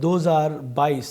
2022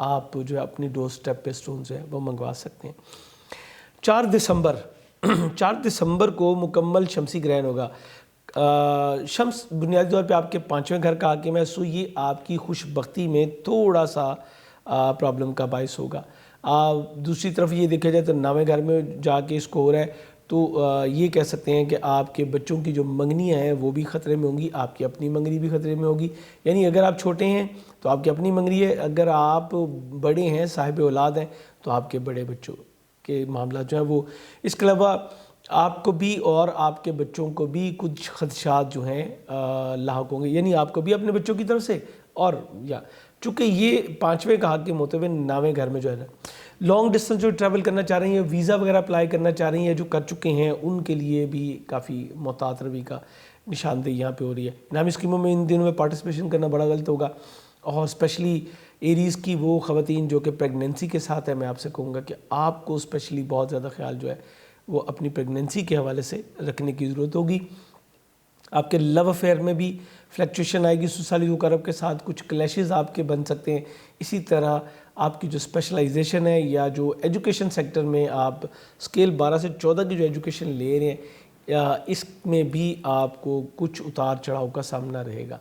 آپ جو ہے اپنی ڈور سٹیپ پہ اسٹون جو ہے وہ منگوا سکتے ہیں۔ 4 دسمبر کو مکمل شمسی گرہن ہوگا۔ شمس بنیادی طور پہ آپ کے 5ویں گھر کا حاکم ہے، سو یہ آپ کی خوش بختی میں تھوڑا سا پرابلم کا باعث ہوگا۔ دوسری طرف یہ دیکھا جائے تو 9ویں گھر میں جا کے اس کو ہو رہا ہے، تو یہ کہہ سکتے ہیں کہ آپ کے بچوں کی جو منگنیاں ہیں وہ بھی خطرے میں ہوں گی، آپ کی اپنی منگنی بھی خطرے میں ہوگی۔ یعنی اگر آپ چھوٹے ہیں تو آپ کی اپنی منگنی ہے، اگر آپ بڑے ہیں صاحب اولاد ہیں تو آپ کے بڑے بچوں کے معاملات جو ہیں وہ۔ اس کے علاوہ آپ کو بھی اور آپ کے بچوں کو بھی کچھ خدشات جو ہیں لاحق ہوں گے، یعنی آپ کو بھی اپنے بچوں کی طرف سے، اور یا چونکہ یہ 5ویں کا حاکم ہوتے ہوئے 9ویں گھر میں جو ہے نا، لانگ ڈسٹنس جو ٹریول کرنا چاہ رہی ہیں، ویزا وغیرہ اپلائی کرنا چاہ رہی ہیں، جو کر چکے ہیں ان کے لیے بھی کافی محتاط روی کا نشاندہی یہاں پہ ہو رہی ہے۔ انعامی اسکیموں میں ان دنوں میں پارٹیسپیشن کرنا بڑا غلط ہوگا، اور اسپیشلی ایریز کی وہ خواتین جو کہ پریگننسی کے ساتھ ہے، میں آپ سے کہوں گا کہ آپ کو اسپیشلی بہت زیادہ خیال جو ہے وہ اپنی پریگننسی کے حوالے سے رکھنے کی ضرورت ہوگی۔ آپ کے لو افیئر میں بھی فلیکچویشن آئے گی، سسرالی ذو کرب کے ساتھ کچھ کلیشز آپ کے بن سکتے ہیں۔ اسی طرح آپ کی جو اسپیشلائزیشن ہے یا جو ایجوکیشن سیکٹر میں آپ اسکیل 12 سے 14 کی جو ایجوکیشن لے رہے ہیں، اس میں بھی آپ کو کچھ اتار چڑھاؤ کا سامنا رہے گا۔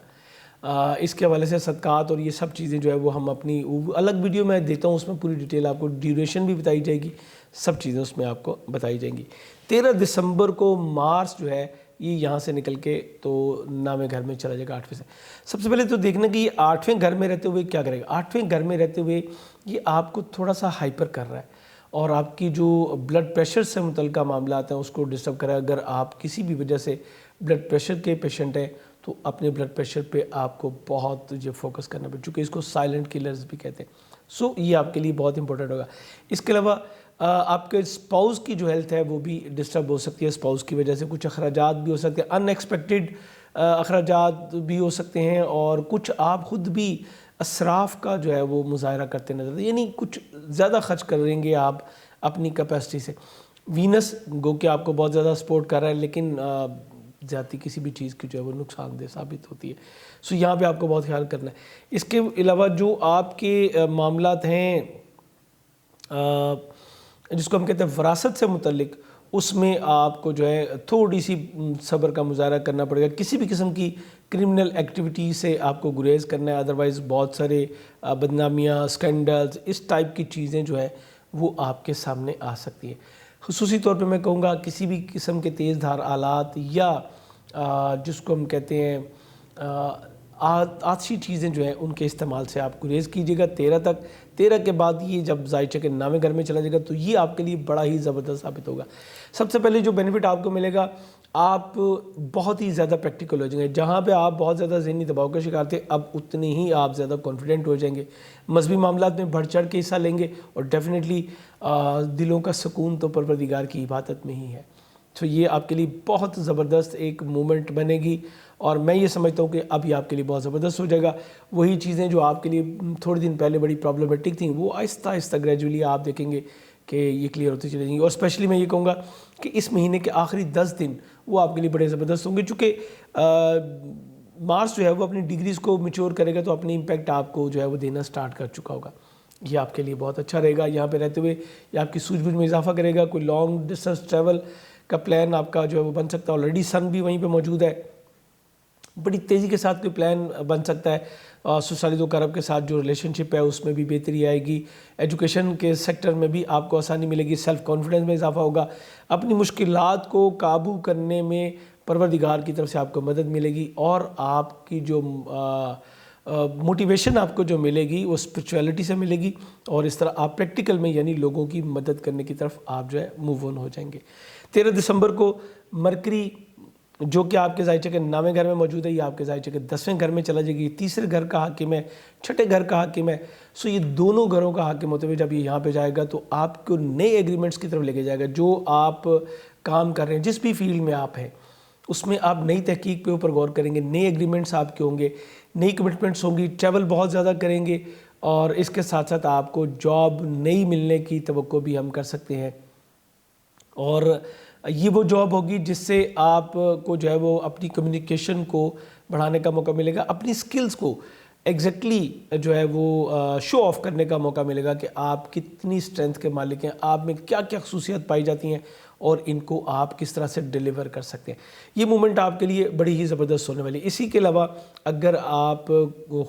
اس کے حوالے سے صدقات اور یہ سب چیزیں جو ہے وہ ہم اپنی الگ ویڈیو میں دیتا ہوں، اس میں پوری ڈیٹیل آپ کو، ڈیوریشن بھی بتائی جائے گی، سب چیزیں اس میں آپ کو بتائی جائیں گی۔ 13 دسمبر کو مارس جو ہے یہ یہاں سے نکل کے تو 9ویں گھر میں چلا جائے گا 8ویں سے۔ سب سے پہلے تو دیکھنا کہ یہ 8ویں گھر میں رہتے ہوئے کیا کرے گا۔ 8ویں گھر میں رہتے ہوئے یہ آپ کو تھوڑا سا ہائپر کر رہا ہے، اور آپ کی جو بلڈ پریشر سے متعلقہ معاملات ہیں اس کو ڈسٹرب کر رہا ہے۔ اگر آپ کسی بھی وجہ سے بلڈ پریشر کے پیشنٹ ہیں تو اپنے بلڈ پریشر پہ آپ کو بہت جو فوکس کرنا پڑے، چونکہ اس کو سائلنٹ کلرز بھی کہتے ہیں، سو یہ آپ کے لیے بہت امپورٹنٹ ہوگا۔ اس کے علاوہ آپ کے اسپاؤس کی جو ہیلتھ ہے وہ بھی ڈسٹرب ہو سکتی ہے، اسپاؤس کی وجہ سے کچھ اخراجات بھی ہو سکتے ہیں، ان ایکسپیکٹڈ اخراجات بھی ہو سکتے ہیں، اور کچھ آپ خود بھی اسراف کا جو ہے وہ مظاہرہ کرتے نظر آتے ہیں، یعنی کچھ زیادہ خرچ کریں گے آپ اپنی کیپیسٹی سے۔ وینس گو کہ آپ کو بہت زیادہ سپورٹ کر رہا ہے، لیکن زیادتی کسی بھی چیز کی جو ہے وہ نقصان دہ ثابت ہوتی ہے، سو یہاں پہ آپ کو بہت خیال کرنا ہے۔ اس کے علاوہ جو آپ کے معاملات ہیں جس کو ہم کہتے ہیں وراثت سے متعلق، اس میں آپ کو جو ہے تھوڑی سی صبر کا مظاہرہ کرنا پڑے گا۔ کسی بھی قسم کی کرمنل ایکٹیویٹی سے آپ کو گریز کرنا ہے، ادروائز بہت سارے بدنامیاں، سکینڈلز، اس ٹائپ کی چیزیں جو ہے وہ آپ کے سامنے آ سکتی ہیں۔ خصوصی طور پہ میں کہوں گا کسی بھی قسم کے تیز دھار آلات یا جس کو ہم کہتے ہیں آتشی چیزیں جو ہیں ان کے استعمال سے آپ گریز کیجیے گا 13 تک۔ 13 کے بعد یہ جب ذائچہ کے 9ویں گھر میں چلا جائے گا تو یہ آپ کے لیے بڑا ہی زبردست ثابت ہوگا۔ سب سے پہلے جو بینیفٹ آپ کو ملے گا، آپ بہت ہی زیادہ پریکٹیکل ہو جائیں گے۔ جہاں پہ آپ بہت زیادہ ذہنی دباؤ کا شکار تھے، اب اتنے ہی آپ زیادہ کانفیڈنٹ ہو جائیں گے، مذہبی معاملات میں بڑھ چڑھ کے حصہ لیں گے، اور ڈیفینیٹلی دلوں کا سکون تو پروردگار کی عبادت میں ہی ہے۔ تو یہ آپ کے لیے بہت زبردست ایک مومنٹ بنے گی، اور میں یہ سمجھتا ہوں کہ اب یہ آپ کے لیے بہت زبردست ہو جائے گا۔ وہی چیزیں جو آپ کے لیے تھوڑے دن پہلے بڑی پرابلمٹک تھیں، وہ آہستہ آہستہ گریجولی آپ دیکھیں گے کہ یہ کلیئر ہوتی چلی جائیں گی۔ اور اسپیشلی میں یہ کہوں گا کہ اس مہینے کے آخری 10 دن وہ آپ کے لیے بڑے زبردست ہوں گے، چونکہ مارس جو ہے وہ اپنی ڈگریز کو میچور کرے گا تو اپنی امپیکٹ آپ کو جو ہے وہ دینا سٹارٹ کر چکا ہوگا۔ یہ آپ کے لیے بہت اچھا رہے گا، یہاں پہ رہتے ہوئے یہ آپ کی سوجھ بوجھ میں اضافہ کرے گا۔ کوئی لانگ ڈسٹنس ٹریول کا پلان آپ کا جو ہے وہ بن سکتا ہے، آلریڈی سن بھی وہیں پہ موجود ہے، بڑی تیزی کے ساتھ کوئی پلان بن سکتا ہے۔ سسرالی ذو کرب کے ساتھ جو ریلیشن شپ ہے اس میں بھی بہتری آئے گی، ایجوکیشن کے سیکٹر میں بھی آپ کو آسانی ملے گی، سیلف کانفیڈنس میں اضافہ ہوگا، اپنی مشکلات کو قابو کرنے میں پروردگار کی طرف سے آپ کو مدد ملے گی، اور آپ کی جو موٹیویشن آپ کو جو ملے گی وہ اسپرچویلٹی سے ملے گی، اور اس طرح آپ پریکٹیکل میں یعنی لوگوں کی مدد کرنے کی طرف آپ جو ہے موو آن ہو جائیں گے۔ 13 دسمبر کو مرکری جو کہ آپ کے ذائچہ کے 9ویں گھر میں موجود ہے، یہ آپ کے ذائچہ کے 10ویں گھر میں چلا جائے گی، تیسرے گھر کا حاکم ہے، چھٹے گھر کا حاکم ہے، سو یہ دونوں گھروں کا حاکم ہوتے ہوئے جب یہ یہاں پہ جائے گا تو آپ کو نئے ایگریمنٹس کی طرف لے کے جائے گا۔ جو آپ کام کر رہے ہیں، جس بھی فیلڈ میں آپ ہیں، اس میں آپ نئی تحقیق پہ اوپر غور کریں گے، نئے ایگریمنٹس آپ کے ہوں گے، نئی کمٹمنٹس ہوں گی، ٹریول بہت زیادہ کریں گے، اور اس کے ساتھ ساتھ آپ کو جاب نئی ملنے کی توقع بھی ہم کر سکتے ہیں، اور یہ وہ جاب ہوگی جس سے آپ کو جو ہے وہ اپنی کمیونیکیشن کو بڑھانے کا موقع ملے گا، اپنی سکلز کو ایگزیکٹلی جو ہے وہ شو آف کرنے کا موقع ملے گا کہ آپ کتنی اسٹرینتھ کے مالک ہیں، آپ میں کیا کیا خصوصیت پائی جاتی ہیں اور ان کو آپ کس طرح سے ڈیلیور کر سکتے ہیں. یہ مومنٹ آپ کے لیے بڑی ہی زبردست ہونے والی ہے. اسی کے علاوہ اگر آپ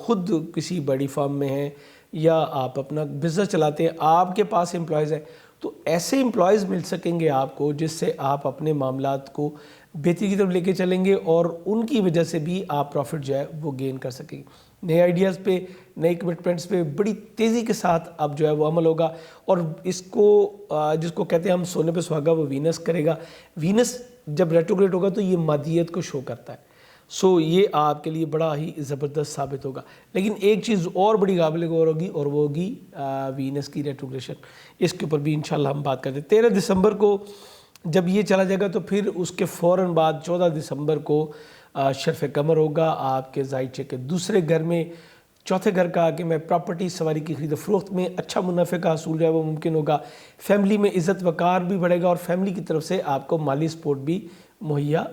خود کسی بڑی فرم میں ہیں یا آپ اپنا بزنس چلاتے ہیں، آپ کے پاس امپلائیز ہیں، تو ایسے امپلائیز مل سکیں گے آپ کو جس سے آپ اپنے معاملات کو بہتری کی طرف لے کے چلیں گے اور ان کی وجہ سے بھی آپ پروفٹ جو ہے وہ گین کر سکیں گے. نئے آئیڈیاز پہ، نئے کمٹمنٹس پہ بڑی تیزی کے ساتھ اب جو ہے وہ عمل ہوگا. اور اس کو جس کو کہتے ہیں ہم سونے پہ سہاگا، وہ وینس کرے گا. وینس جب ریٹروگریڈ ہوگا تو یہ مادیت کو شو کرتا ہے. سو یہ آپ کے لیے بڑا ہی زبردست ثابت ہوگا. لیکن ایک چیز اور بڑی قابل غور ہوگی اور وہ ہوگی وینس کی ریٹروگریشن. اس کے اوپر بھی انشاءاللہ ہم بات کرتے ہیں. 13 دسمبر کو جب یہ چلا جائے گا تو پھر اس کے فوراً بعد 14 دسمبر کو شرف قمر ہوگا آپ کے ذائچے کے دوسرے گھر میں. چوتھے گھر کا کہ میں پراپرٹی سواری کی خرید و فروخت میں اچھا منافع کا حصول جو ہے وہ ممکن ہوگا. فیملی میں عزت وقار بھی بڑھے گا اور فیملی کی طرف سے آپ کو مالی سپورٹ بھی مہیا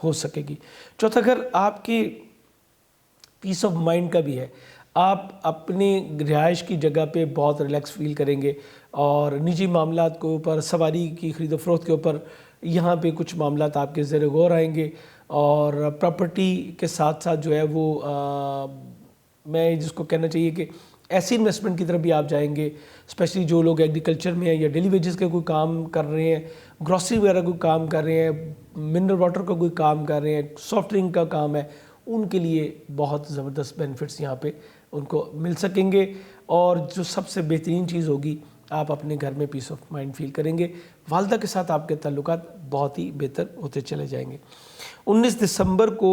ہو سکے گی. چوتھا گھر آپ کی پیس آف مائنڈ کا بھی ہے. آپ اپنے رہائش کی جگہ پہ بہت ریلیکس فیل کریں گے اور نجی معاملات کے اوپر، سواری کی خرید و فروخت کے اوپر یہاں پہ کچھ معاملات آپ کے زیر غور آئیں گے. اور پراپرٹی کے ساتھ ساتھ جو ہے وہ میں جس کو کہنا چاہیے کہ ایسی انویسٹمنٹ کی طرف بھی آپ جائیں گے، اسپیشلی جو لوگ ایگریکلچر میں ہیں یا ڈیلی ویجز کے کوئی کام کر رہے ہیں، گروسری وغیرہ کوئی کام کر رہے ہیں، منرل واٹر کا کوئی کام کر رہے ہیں، سافٹ ڈرنک کا کام ہے، ان کے لیے بہت زبردست بینیفٹس یہاں پہ ان کو مل سکیں گے. اور جو سب سے بہترین چیز ہوگی، آپ اپنے گھر میں پیس آف مائنڈ فیل کریں گے. والدہ کے ساتھ آپ کے تعلقات بہت ہی بہتر ہوتے چلے جائیں گے. 19 دسمبر کو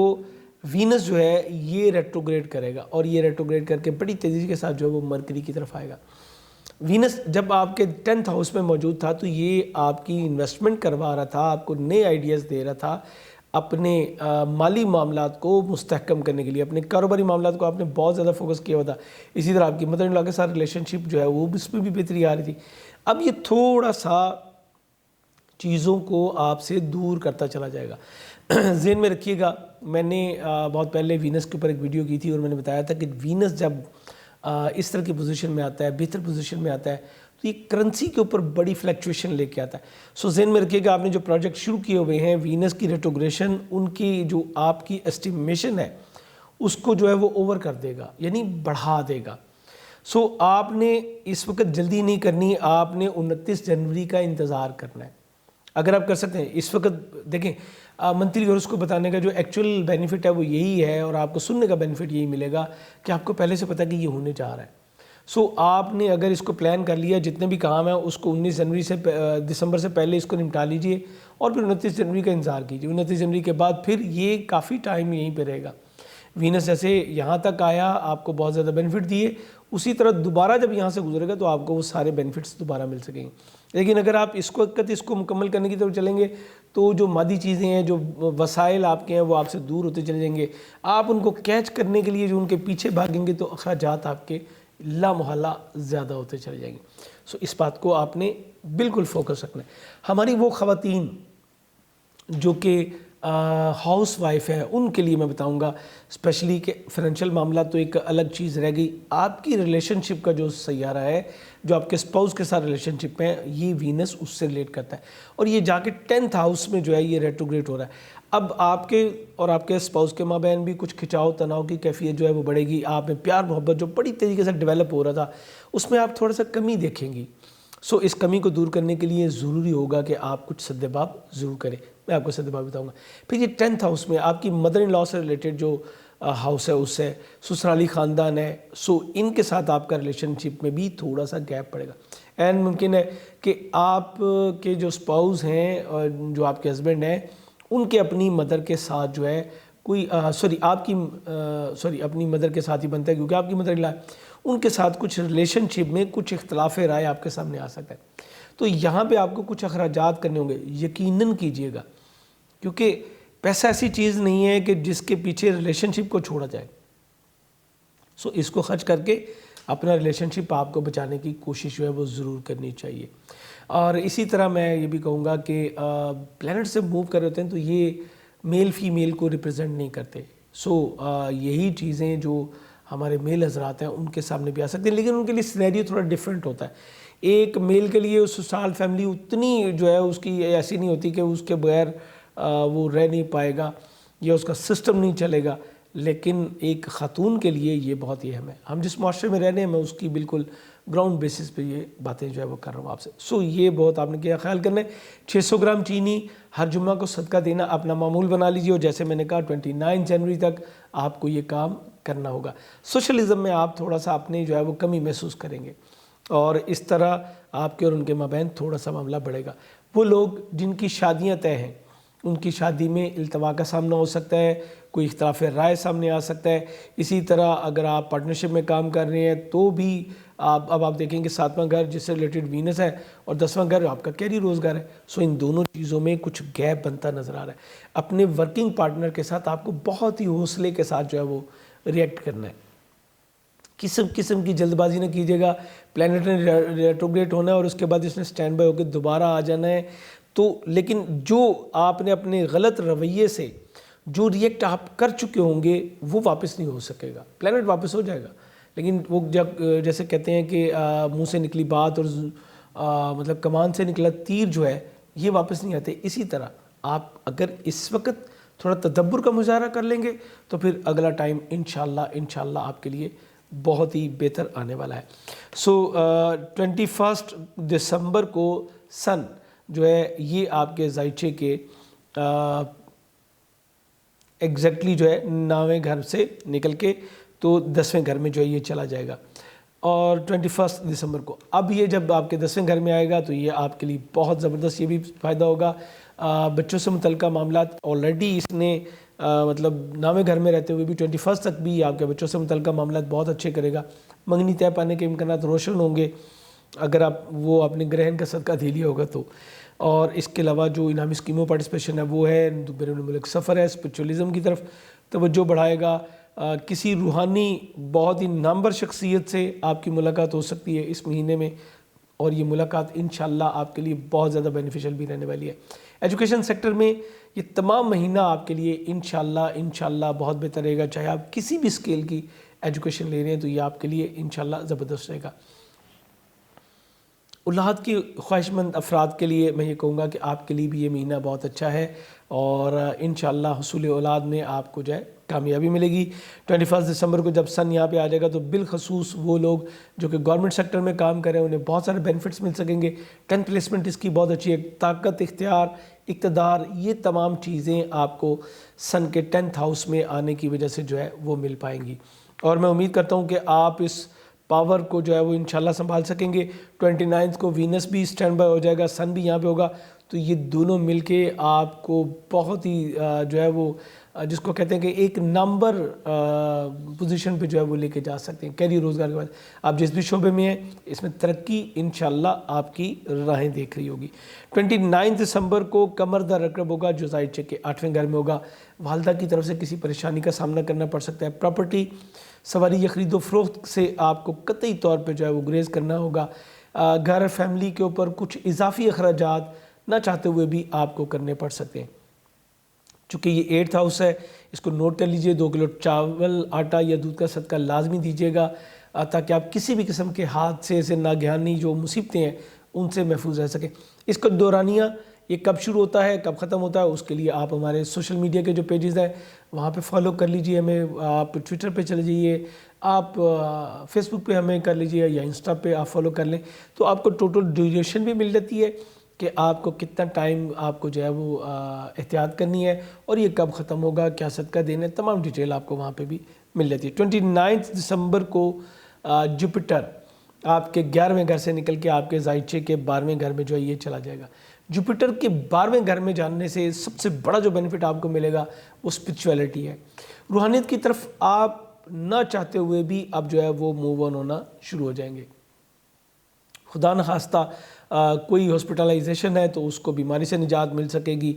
وینس جو ہے یہ ریٹروگریڈ کرے گا اور یہ ریٹروگریڈ کر کے بڑی تیزی کے ساتھ جو ہے وہ مرکری کی طرف آئے گا. وینس جب آپ کے 10th ہاؤس میں موجود تھا تو یہ آپ کی انویسٹمنٹ کروا رہا تھا، آپ کو نئے آئیڈیاز دے رہا تھا اپنے مالی معاملات کو مستحکم کرنے کے لیے. اپنے کاروباری معاملات کو آپ نے بہت زیادہ فوکس کیا ہوا تھا. اسی طرح آپ کی مدر ان لا کے ساتھ ریلیشن شپ جو ہے وہ اس میں بھی بہتری آ رہی تھی. اب یہ تھوڑا سا چیزوں کو آپ سے دور کرتا چلا جائے گا. ذہن میں رکھیے گا، میں نے بہت پہلے وینس کے اوپر ایک ویڈیو کی تھی اور میں نے بتایا تھا کہ وینس جب اس طرح کی پوزیشن میں آتا ہے، بہتر پوزیشن میں آتا ہے، تو یہ کرنسی کے اوپر بڑی فلیکچویشن لے کے آتا ہے. سو ذہن میں رکھیے گا، آپ نے جو پروجیکٹ شروع کیے ہوئے ہیں وینس کی ریٹروگریشن، ان کی جو آپ کی اسٹیمیشن ہے اس کو جو ہے وہ اوور کر دے گا، یعنی بڑھا دے گا. سو آپ نے اس وقت جلدی نہیں کرنی، آپ نے 29 جنوری کا انتظار کرنا ہے. اگر آپ کر سکتے ہیں اس وقت، دیکھیں منتھلی اور اس کو بتانے کا جو ایکچوئل بینیفٹ ہے وہ یہی ہے اور آپ کو سننے کا بینیفٹ یہی ملے گا کہ آپ کو پہلے سے پتہ کہ یہ ہونے جا رہا ہے. سو آپ نے اگر اس کو پلان کر لیا، جتنے بھی کام ہیں اس کو 19 دسمبر سے پہلے اس کو نمٹا لیجئے اور پھر 29 جنوری کا انتظار کیجئے. 29 جنوری کے بعد پھر یہ کافی ٹائم یہیں پہ رہے گا. وینس جیسے یہاں تک آیا، آپ کو بہت زیادہ بینیفٹ دیے، اسی طرح دوبارہ جب یہاں سے گزرے گا تو آپ کو وہ سارے بینیفٹس دوبارہ مل سکیں گے. لیکن اگر آپ اس کو مکمل کرنے کی طرف چلیں گے تو جو مادی چیزیں ہیں، جو وسائل آپ کے ہیں، وہ آپ سے دور ہوتے چلے جائیں گے. آپ ان کو کیچ کرنے کے لیے جو ان کے پیچھے بھاگیں گے تو اخراجات آپ کے لا محالہ زیادہ ہوتے چلے جائیں گے. سو اس بات کو آپ نے بالکل فوکس رکھنا ہے. ہماری وہ خواتین جو کہ ہاؤس وائف ہے، ان کے لیے میں بتاؤں گا اسپیشلی کہ فائنینشیل معاملات تو ایک الگ چیز رہ گئی. آپ کی ریلیشن شپ کا جو سیارہ ہے، جو آپ کے اسپاؤس کے ساتھ ریلیشن شپ ہے، یہ وینس اس سے ریلیٹ کرتا ہے اور یہ جا کے 10th ہاؤس میں جو ہے یہ ریٹروگریڈ ہو رہا ہے. اب آپ کے اور آپ کے اسپاؤس کے مابین بھی کچھ کھچاؤ تناؤ کی کیفیت جو ہے وہ بڑھے گی. آپ میں پیار محبت جو بڑی طریقے سے ڈیولپ ہو رہا تھا اس میں آپ تھوڑا سا کمی دیکھیں گی. سو اس کمی کو دور کرنے کے لیے ضروری ہوگا کہ آپ کچھ سدباب ضرور کریں. میں آپ کو سدباب بتاؤں گا. پھر یہ 10th ہاؤس میں آپ کی مدر ان لا سے ریلیٹڈ جو ہاؤس ہے، اس سے سسرالی خاندان ہے، سو ان کے ساتھ آپ کا ریلیشن شپ میں بھی تھوڑا سا گیپ پڑے گا. اینڈ ممکن ہے کہ آپ کے جو اسپاؤس ہیں اور جو آپ کے ہسبینڈ ہیں، ان کے اپنی مدر کے ساتھ جو ہے کوئی اپنی مدر کے ساتھ ہی بنتا ہے کیونکہ آپ کی مدر ان لا ہے، ان کے ساتھ کچھ ریلیشن شپ میں کچھ اختلاف رائے آپ کے سامنے آ سکتا ہے. تو یہاں پہ آپ کو کچھ اخراجات کرنے ہوں گے. یقیناً کیجئے گا کیونکہ پیسہ ایسی چیز نہیں ہے کہ جس کے پیچھے ریلیشن شپ کو چھوڑا جائے. سو اس کو خرچ کر کے اپنا ریلیشن شپ آپ کو بچانے کی کوشش جو ہے وہ ضرور کرنی چاہیے. اور اسی طرح میں یہ بھی کہوں گا کہ پلینٹ سے موو کر رہے ہوتے ہیں تو یہ میل فیمیل کو ریپرزینٹ نہیں کرتے. سو یہی چیزیں جو ہمارے میل حضرات ہیں ان کے سامنے بھی آ سکتے ہیں، لیکن ان کے لیے سینیریو تھوڑا ڈیفرنٹ ہوتا ہے. ایک میل کے لیے اس سال فیملی اتنی جو ہے اس کی ایسی نہیں ہوتی کہ اس کے بغیر وہ رہ نہیں پائے گا یا اس کا سسٹم نہیں چلے گا، لیکن ایک خاتون کے لیے یہ بہت ہی اہم ہے. ہم جس معاشرے میں رہنے ہیں میں اس کی بالکل گراؤنڈ بیسس پہ یہ باتیں جو ہے وہ کر رہا ہوں آپ سے. سو یہ بہت آپ نے کیا خیال کرنا ہے. 600 گرام چینی ہر جمعہ کو صدقہ دینا اپنا معمول بنا لیجیے، اور جیسے میں نے کہا 29 جنوری تک آپ کو یہ کام کرنا ہوگا. سوشلزم میں آپ تھوڑا سا اپنے جو ہے وہ کمی محسوس کریں گے، اور اس طرح آپ کے اور ان کے مابین تھوڑا سا معاملہ بڑھے گا. وہ لوگ جن کی شادیاں طے ہیں ان کی شادی میں التوا کا سامنا ہو سکتا ہے، کوئی اختلاف رائے سامنے آ سکتا ہے. اسی طرح اگر آپ پارٹنرشپ میں کام کر رہے ہیں تو بھی اب آپ دیکھیں کہ 7واں گھر جس سے ریلیٹڈ وینس ہے اور 10واں گھر آپ کا کیری روزگار ہے. سو ان دونوں چیزوں میں کچھ گیپ بنتا نظر آ رہا ہے. اپنے ورکنگ پارٹنر کے ساتھ آپ کو بہت ہی حوصلے کے ساتھ جو ہے وہ ریئیکٹ کرنا ہے. قسم کی جلد بازی نہ کیجیے گا. پلانٹ نے ریٹروگریٹ ہونا ہے اور اس کے بعد اس نے سٹینڈ بائی ہو کے دوبارہ آ جانا ہے. تو لیکن جو آپ نے اپنے غلط رویے سے جو ریئیکٹ آپ کر چکے ہوں گے وہ واپس نہیں ہو سکے گا. پلانٹ واپس ہو جائے گا لیکن وہ جب جیسے کہتے ہیں کہ منہ سے نکلی بات اور مطلب کمان سے نکلا تیر جو ہے یہ واپس نہیں آتے. اسی طرح آپ اگر اس وقت تھوڑا تدبر کا مظاہرہ کر لیں گے تو پھر اگلا ٹائم انشاءاللہ آپ کے لیے بہت ہی بہتر آنے والا ہے. سو 21 دسمبر کو سن جو ہے یہ آپ کے ذائچے کے ایگزیکٹلی جو ہے 9ویں گھر سے نکل کے تو 10ویں گھر میں جو ہے یہ چلا جائے گا. اور 21 دسمبر کو اب یہ جب آپ کے 10ویں گھر میں آئے گا تو یہ آپ کے لیے بہت زبردست یہ بھی فائدہ ہوگا. بچوں سے متعلقہ معاملات آلریڈی اس نے مطلب 9ویں گھر میں رہتے ہوئے بھی 21 تک بھی آپ کے بچوں سے متعلقہ معاملات بہت اچھے کرے گا. منگنی طے پانے کے امکانات روشن ہوں گے اگر آپ وہ اپنے گرہن کا صدقہ دے لیا ہوگا تو. اور اس کے علاوہ جو انعامی اسکیموں پارٹیسپیشن ہے وہ ہے، بیرون ملک سفر ہے، اسپرچولیزم کی طرف توجہ بڑھائے گا. کسی روحانی بہت ہی نامور شخصیت سے آپ کی ملاقات ہو سکتی ہے اس مہینے میں، اور یہ ملاقات انشاءاللہ آپ کے لیے بہت زیادہ بینیفیشل بھی رہنے والی ہے. ایجوکیشن سیکٹر میں یہ تمام مہینہ آپ کے لیے انشاءاللہ بہت بہتر رہے گا. چاہے آپ کسی بھی اسکیل کی ایجوکیشن لے رہے ہیں تو یہ آپ کے لیے انشاءاللہ زبردست رہے گا. اولاد کی خواہش مند افراد کے لیے میں یہ کہوں گا کہ آپ کے لیے بھی یہ مہینہ بہت اچھا ہے، اور انشاءاللہ حصول اولاد میں آپ کو جو ہے کامیابی ملے گی. 21 دسمبر کو جب سن یہاں پہ آ جائے گا تو بالخصوص وہ لوگ جو کہ گورنمنٹ سیکٹر میں کام کریں انہیں بہت سارے بینیفٹس مل سکیں گے. 10 پلیسمنٹ اس کی بہت اچھی ہے. طاقت، اختیار، اقتدار، یہ تمام چیزیں آپ کو سن کے 10th ہاؤس میں آنے کی وجہ سے جو ہے وہ مل پائیں گی، اور میں امید کرتا ہوں کہ آپ اس پاور کو جو ہے وہ انشاءاللہ سنبھال سکیں گے. 29 کو وینس بھی سٹینڈ بائی ہو جائے گا، سن بھی یہاں پہ ہوگا، تو یہ دونوں مل کے آپ کو بہت ہی جو ہے وہ جس کو کہتے ہیں کہ ایک نمبر پوزیشن پہ جو ہے وہ لے کے جا سکتے ہیں. کیری روزگار کے بعد آپ جس بھی شعبے میں ہیں اس میں ترقی انشاءاللہ آپ کی راہیں دیکھ رہی ہوگی. 29 دسمبر کو کمر دا رکب ہوگا جو ذائچے کے 8ویں گھر میں ہوگا. والدہ کی طرف سے کسی پریشانی کا سامنا کرنا پڑ سکتا ہے. پراپرٹی سواری یا خرید و فروخت سے آپ کو قطعی طور پہ جو ہے وہ گریز کرنا ہوگا. گھر فیملی کے اوپر کچھ اضافی اخراجات نہ چاہتے ہوئے بھی آپ کو کرنے پڑ سکتے ہیں. چونکہ یہ 8th ہاؤس ہے اس کو نوٹ کر لیجئے. 2 کلو چاول، آٹا یا دودھ کا صدقہ لازمی دیجیے گا تاکہ آپ کسی بھی قسم کے حادثے سے، ناگہانی جو مصیبتیں ہیں ان سے محفوظ رہ سکیں. اس کا دورانیہ یہ کب شروع ہوتا ہے کب ختم ہوتا ہے اس کے لیے آپ ہمارے سوشل میڈیا کے جو پیجز ہیں وہاں پہ فالو کر لیجئے ہمیں. آپ ٹویٹر پہ چلے جائیے، آپ فیس بک پہ ہمیں کر لیجئے یا انسٹا پہ آپ فالو کر لیں تو آپ کو ٹوٹل ڈیوریشن بھی مل جاتی ہے کہ آپ کو کتنا ٹائم آپ کو جو ہے وہ احتیاط کرنی ہے اور یہ کب ختم ہوگا، کیا صدقہ دینا ہے، تمام ڈیٹیل آپ کو وہاں پہ بھی مل جاتی ہے. 29 دسمبر کو جوپیٹر آپ کے 11ویں گھر سے نکل کے آپ کے ذائچے کے 12ویں گھر میں جو ہے یہ چلا جائے گا. جوپیٹر کے 12ویں گھر میں جاننے سے سب سے بڑا جو بینیفٹ آپ کو ملے گا وہ اسپرچویلٹی ہے. روحانیت کی طرف آپ نہ چاہتے ہوئے بھی اب جو ہے وہ موو آن ہونا شروع ہو جائیں گے. خدا نخواستہ کوئی ہاسپٹلائزیشن ہے تو اس کو بیماری سے نجات مل سکے گی.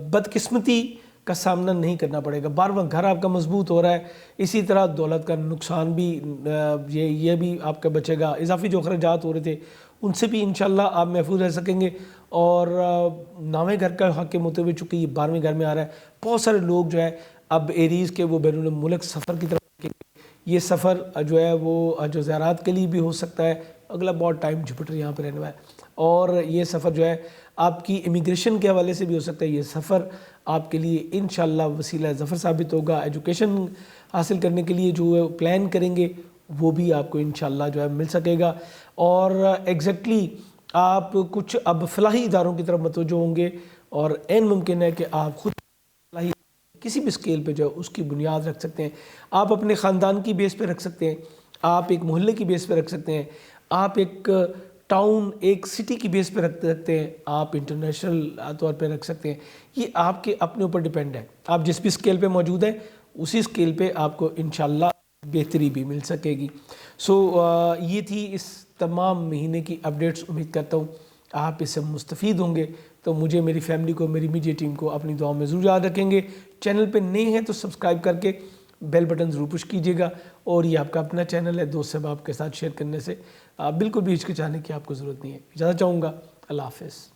بدقسمتی کا سامنا نہیں کرنا پڑے گا. 12واں گھر آپ کا مضبوط ہو رہا ہے. اسی طرح دولت کا نقصان بھی یہ بھی آپ کا بچے گا. اضافی جو اخراجات ہو رہے تھے ان سے بھی انشاءاللہ آپ محفوظ رہ سکیں گے. اور 9ویں گھر کا حاکم ہوتے ہوئے چونکہ یہ 12ویں گھر میں آ رہا ہے، بہت سارے لوگ جو ہے اب ایریز کے وہ بیرون ملک سفر کی طرف یہ سفر جو ہے وہ جو زیارات کے لیے بھی ہو سکتا ہے، اگلا بہت ٹائم جوپیٹر یہاں پہ رہنے والا ہے، اور یہ سفر جو ہے آپ کی امیگریشن کے حوالے سے بھی ہو سکتا ہے۔ یہ سفر آپ کے لیے انشاءاللہ وسیلہ ظفر ثابت ہوگا۔ ایجوکیشن حاصل کرنے کے لیے جو پلان کریں گے وہ بھی آپ کو انشاءاللہ جو ہے مل سکے گا، اور ایگزیکٹلی آپ کچھ اب فلاحی اداروں کی طرف متوجہ ہوں گے، اور عین ممکن ہے کہ آپ خود فلاحی کسی بھی اسکیل پہ جو ہے اس کی بنیاد رکھ سکتے ہیں۔ آپ اپنے خاندان کی بیس پہ رکھ سکتے ہیں، آپ ایک محلے کی بیس پہ رکھ سکتے ہیں، آپ ایک ٹاؤن، ایک سٹی کی بیس پہ رکھ سکتے ہیں، آپ انٹرنیشنل طور پہ رکھ سکتے ہیں۔ یہ آپ کے اپنے اوپر ڈیپینڈ ہے، آپ جس بھی اسکیل پہ موجود ہیں اسی اسکیل پہ آپ کو انشاءاللہ بہتری بھی مل سکے گی۔ سو یہ تھی اس تمام مہینے کی اپڈیٹس، امید کرتا ہوں آپ اس سے مستفید ہوں گے، تو مجھے، میری فیملی کو، میری میڈیا ٹیم کو اپنی دعاؤں میں ضرور یاد رکھیں گے۔ چینل پہ نئے ہیں تو سبسکرائب کر کے بیل بٹن ضرور پش کیجیے گا، اور یہ آپ کا اپنا چینل ہے، دوست احباب کے ساتھ شیئر کرنے سے بالکل بھی ہچکچانے کی آپ کو ضرورت نہیں ہے۔ اجازت چاہوں گا، اللہ حافظ۔